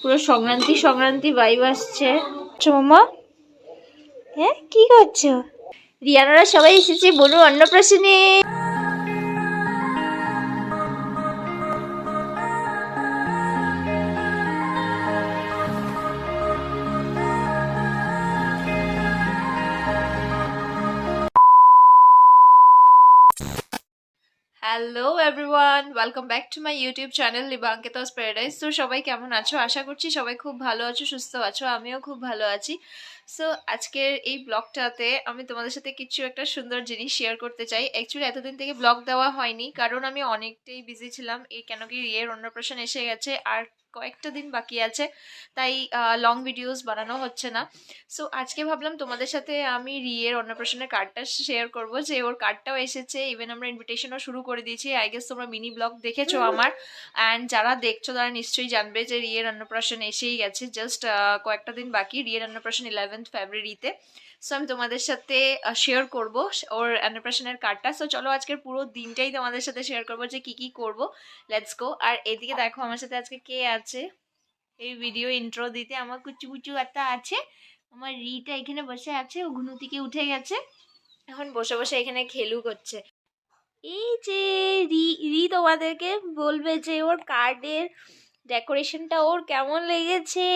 পুরো সংক্রান্তি সংক্রান্তি ভাইব আসছে। মামা হ্যাঁ কি করছো? রিয়ানারা সবাই এসেছে বনু অন্নপ্রাশনে। Hello everyone, welcome back to my YouTube channel লিবাঙ্কিতাস প্যারাডাইস। তো সবাই কেমন আছো? আশা করছি সবাই খুব ভালো আছো, সুস্থ আছো। আমিও খুব ভালো আছি। সো আজকের এই ব্লগটাতে আমি তোমাদের সাথে কিছু একটা সুন্দর জিনিস শেয়ার করতে চাই। অ্যাকচুয়ালি এতদিন থেকে ব্লগ দেওয়া হয়নি, কারণ আমি অনেকটাই বিজি ছিলাম। এই কেন কি রিয়ের অন্নপ্রাশন এসে গেছে আর কয়েকটা দিন বাকি আছে, তাই লং ভিডিওস বানানো হচ্ছে না। সো আজকে ভাবলাম তোমাদের সাথে আমি রিয়ের অন্নপ্রাশনের কার্ডটা শেয়ার করব, যে ওর কার্ডটাও এসেছে, ইভেন আমরা ইনভিটেশনও শুরু করে দিয়েছি। আই গেস তোমরা মিনি ব্লগ দেখেছো আমার, অ্যান্ড যারা দেখছো তারা নিশ্চয়ই জানবে যে রিয়ের অন্নপ্রাশন এসেই গেছে। জাস্ট কয়েকটা দিন বাকি রিয়ের অন্নপ্রাশন 11th ফেব্রুয়ারিতে। সো আমি তোমাদের সাথে শেয়ার করব ওর অন্নপ্রাশনের কার্ডটা। সো চলো আজকের পুরো দিনটাই তোমাদের সাথে শেয়ার করবো যে কি কি করব। Let's go. আর এদিকে দেখো আমার সাথে আজকে কে আছে এই ভিডিও ইন্ট্রো দিতে। আমার কুচু কুচু একটা আছে, আমার রিটা এখানে বসে আছে, ও ঘুনু থেকে উঠে গেছে, এখন বসে বসে এখানে খেলু করছে। এই যে রি তোমাদেরকে বলবে যে ওর কার্ডের ডেকোরেশনটা ওর কেমন লেগেছে,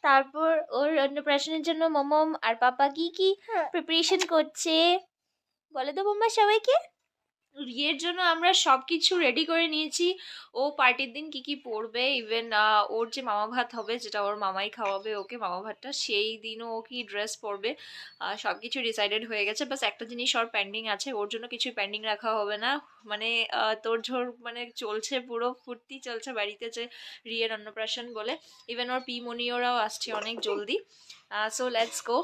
তারপর ওর অন্নপ্রাশনের জন্য মমম আর পাপা কি কি প্রিপারেশন করছে বলে তো মাম্মা সবাইকে। রিয়ের জন্য আমরা সব কিছু রেডি করে নিয়েছি। ও পার্টির দিন কি কি পরবে, ইভেন ওর যে মামা ভাত হবে, যেটা ওর মামাই খাওয়াবে ওকে মামা ভাতটা, সেই দিনও ও কি ড্রেস পরবে, সব কিছু ডিসাইডেড হয়ে গেছে। বাস একটা জিনিস ওর পেন্ডিং আছে, ওর জন্য কিছু পেন্ডিং রাখা হবে না। মানে তোড়ঝোড় মানে চলছে, পুরো ফুর্তি চলছে বাড়িতে, যে রিয়ের অন্নপ্রাশন বলে। ইভেন ওর পিমনিওরাও আসছে অনেক জলদি। So let's go.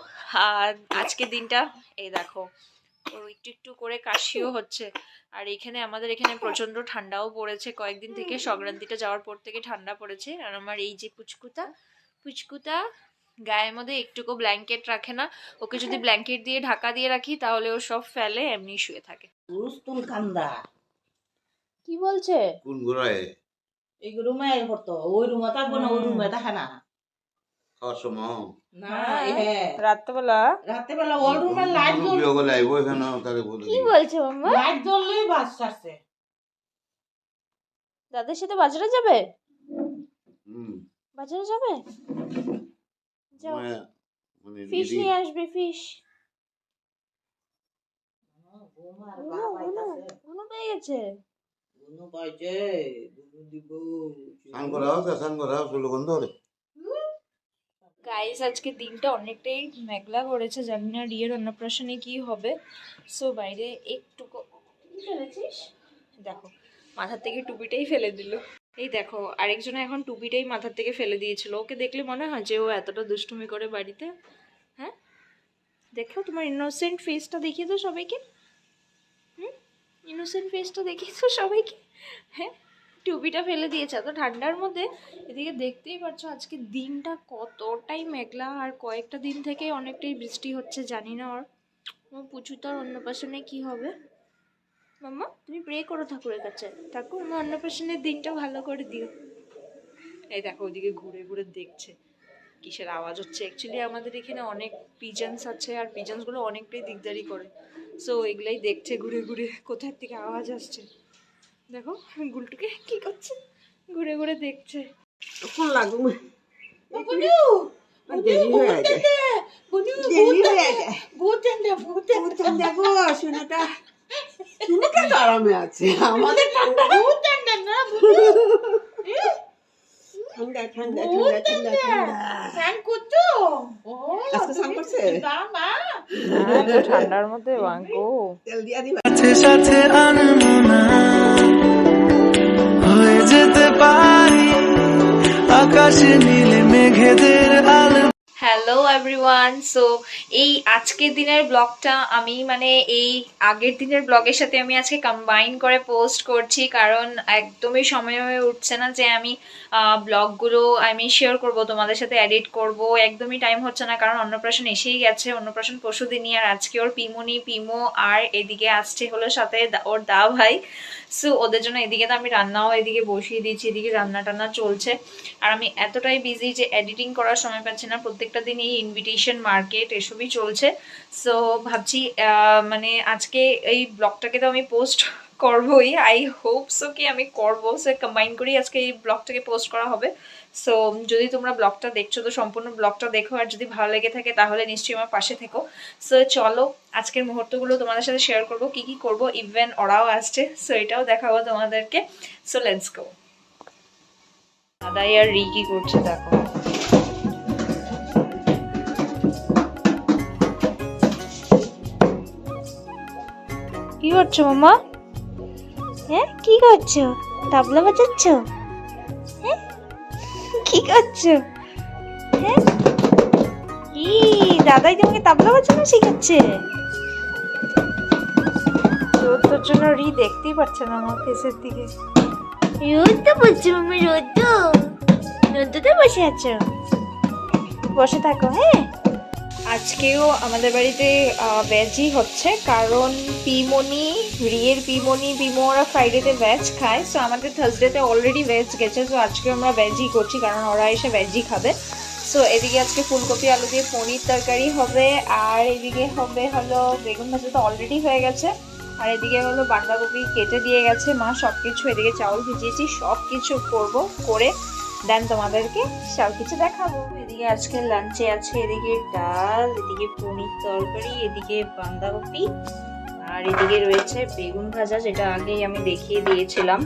আজকের দিনটা এই দেখো, ও একটু একটু করে কাশিও হচ্ছে। আর এখানে আমাদের এখানে প্রচন্ড ঠান্ডাও পড়েছে কয়েকদিন থেকে, সংক্রান্তিটা যাওয়ার পর থেকে ঠান্ডা পড়েছে। আর আমার এই যে পুচকুটা গায়ের মধ্যে একটুকু ব্ল্যাঙ্কেট রাখে না। ওকে যদি ব্ল্যাঙ্কেট দিয়ে ঢাকা দিয়ে রাখি তাহলে ও সব ফেলে, এমনি শুয়ে থাকে। কি বলছে? কোন ঘুরায় এই রুমে হতো, ওই রুমে থাকবো না, ওই রুমে থাকে না। খাওয়ার সময় না হ্যাঁ রাত্রেবেলা ওই রুমে লাইট কি বলছে মাম্মা? লাইট জ্বললেই বাস আসছে। দাদার সাথে বাজারে যাবে? বাজারে যাবে? যাও, ফিশ নিয়ে আসবে, ফিশ। ঘুম পেয়ে গেছে। গাইস আজকে দিনটা অনেকটাই মেঘলা করেছে, জানি না রিয়ের অন্নপ্রাশনে কি হবে। সো বাইরে একটু ফেলেছিস, দেখো মাথার থেকে টুপিটাই ফেলে দিল। এই দেখো আরেকজনে এখন টুপিটাই মাথার থেকে ফেলে দিয়েছিল। ওকে দেখলে মনে হয় যে ও এতটা দুষ্টুমি করে বাড়িতে? হ্যাঁ দেখো, তোমার ইনোসেন্ট ফেসটা দেখিয়ে দাও সবাইকে। ইনোসেন্ট ফেসটা দেখিয়ে দাও সবাইকে। হ্যাঁ, টুপিটা ফেলে দিয়েছে এত ঠান্ডার মধ্যে। এদিকে দেখতেই পাচ্ছ আজকে দিনটা কতটাই মেঘলা, আর কয়েকটা দিন থেকে অনেকটাই বৃষ্টি হচ্ছে। জানি না ওর পুচুতার অন্নপ্রাশনে কি হবে। মাম্মা তুমি প্রে করো ঠাকুরের কাছে, ঠাকুর আমার অন্নপ্রাশনের দিনটা ভালো করে দিও। এই দেখো ওইদিকে ঘুরে ঘুরে দেখছে কিসের আওয়াজ হচ্ছে। অ্যাকচুয়ালি আমাদের এখানে অনেক পিজন্স আছে, আর পিজন্সগুলো অনেকটাই দিকদারি করে। সো এগুলাই দেখছে ঘুরে ঘুরে কোথার থেকে আওয়াজ আসছে। দেখো গুলটুকে কি করছে, ঘুরে ঘুরে দেখছে। কোন লাগু আরামে আছে, আমাদের ঠান্ডা ঠান্ডা না, ঠান্ডা ঠান্ডা ঠান্ডা ঠান্ডা স্নান করছো? আজকে স্নান করছে বাবা, ঠান্ডার মধ্যে বাঙ্কো তেল দিয়া দিবা। সাথে আনমনা হয়ে যেতে পারি আকাশে নীলে মেঘেদের আলো। Hello everyone. সো এই আজকের দিনের ব্লগটা আমি মানে এই আগের দিনের ব্লগের সাথে আমি আজকে কম্বাইন করে পোস্ট করছি, কারণ একদমই সময় হয়ে উঠছে না যে আমি ব্লগগুলো আমি শেয়ার করব তোমাদের সাথে, এডিট করব, একদমই টাইম হচ্ছে না। কারণ অন্নপ্রাশন এসেই গেছে, অন্নপ্রাশন পরশুদিনই, আর আজকে ওর পিমনি পিমো আর এদিকে আসছে হলো সাথে ওর দা ভাই। সো ওদের জন্য এদিকে তো আমি রান্নাও এদিকে বসিয়ে দিয়েছি, এদিকে রান্না টান্না চলছে। আর আমি এতটাই বিজি যে এডিটিং করার সময় পাচ্ছি না, প্রত্যেকটা দিন এই ইনভিটেশন মার্কেট এসবই চলছে। সো ভাবছি মানে আজকে এই ব্লগটাকে তো আমি পোস্ট করবোই, আই হোপ সো কি আমি করবো। সো কম্বাইন করেই আজকে এই ব্লগটাকে পোস্ট করা হবে। সো যদি তোমরা ব্লগটা দেখছো তো সম্পূর্ণ ব্লগটা দেখো, আর যদি ভালো লেগে থাকে তাহলে নিশ্চয়ই আমার পাশে থেকো। সো চলো আজকের মুহূর্তগুলো তোমাদের সাথে শেয়ার করবো, কি কি করবো, ইভেন ওরাও আসছে, সো এটাও দেখাবো তোমাদেরকে। So let's go. দাদাই আর রিকি করছে দেখো। কি করছো মামা? হ্যাঁ কি করছো? তবলা বাজাচ্ছ? হ্যাঁ কি করছো? হ্যাঁ কি দাদাই তোমাকে তবলা বাজানো শিখাচ্ছে? তোর জন্য রি দেখতেই পাচ্ছে না আমার ফেসের দিকে। রোদ্দু বলছো মামা? রোদ্দুতে বসে আছো? বসে থাকো হ্যাঁ। আজকেও আমাদের বাড়িতে ভেজই হচ্ছে, কারণ পিমনি রিয়ের পিমো ওরা ফ্রাইডেতে ভেজ খায়। সো আমাদের থার্সডেতে অলরেডি ভেজ গেছে, সো আজকে আমরা ভেজই করছি কারণ ওরা এসে ভেজই খাবে। সো এদিকে আজকে ফুলকপি আলু দিয়ে পনির তরকারি হবে, আর এদিকে হবে হলো বেগুন ভাজা তো অলরেডি হয়ে গেছে, আর এদিকে হলো বাঁধাকপি কেটে দিয়ে গেছে মা সব কিছু। এদিকে চাউল ভিজিয়েছি, সব কিছু করবো, করে দেন তোমাদেরকে সব কিছু দেখাবো। এদিকে আজকে লাঞ্চে আছে এদিকে ডাল, এদিকে পনির তরকারি, এদিকে বাঁধাকপি, আর এদিকে রয়েছে বেগুন ভাজা, যেটা আগেই আমি দেখিয়ে দিয়েছিলাম।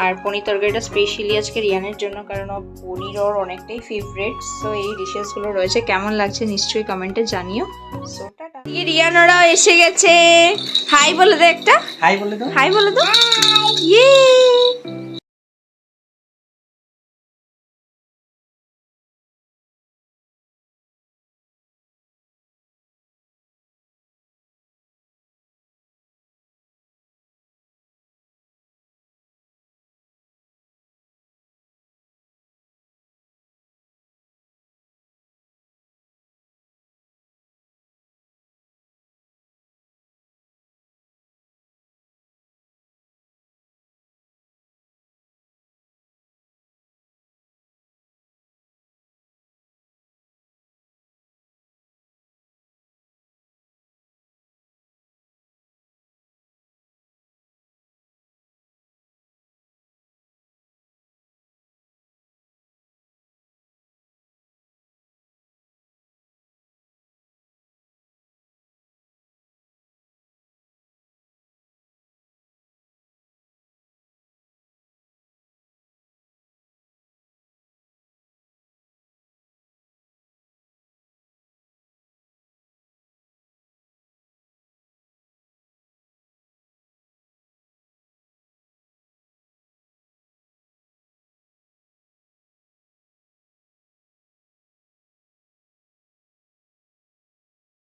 আর পনির তরকারিটা স্পেশালি আজকে রিয়ানের জন্য, কারণ ও পনির ওর অনেকটাই ফেভারিট। সো এই ডিশেসগুলো রয়েছে, কেমন লাগছে নিশ্চয়ই কমেন্টে জানিও। So tata. রিয়ান ওরাও এসে গেছে, হাই বলে দে একটা। হাই বলে দাও। হাই বলে দাও। ইয়ে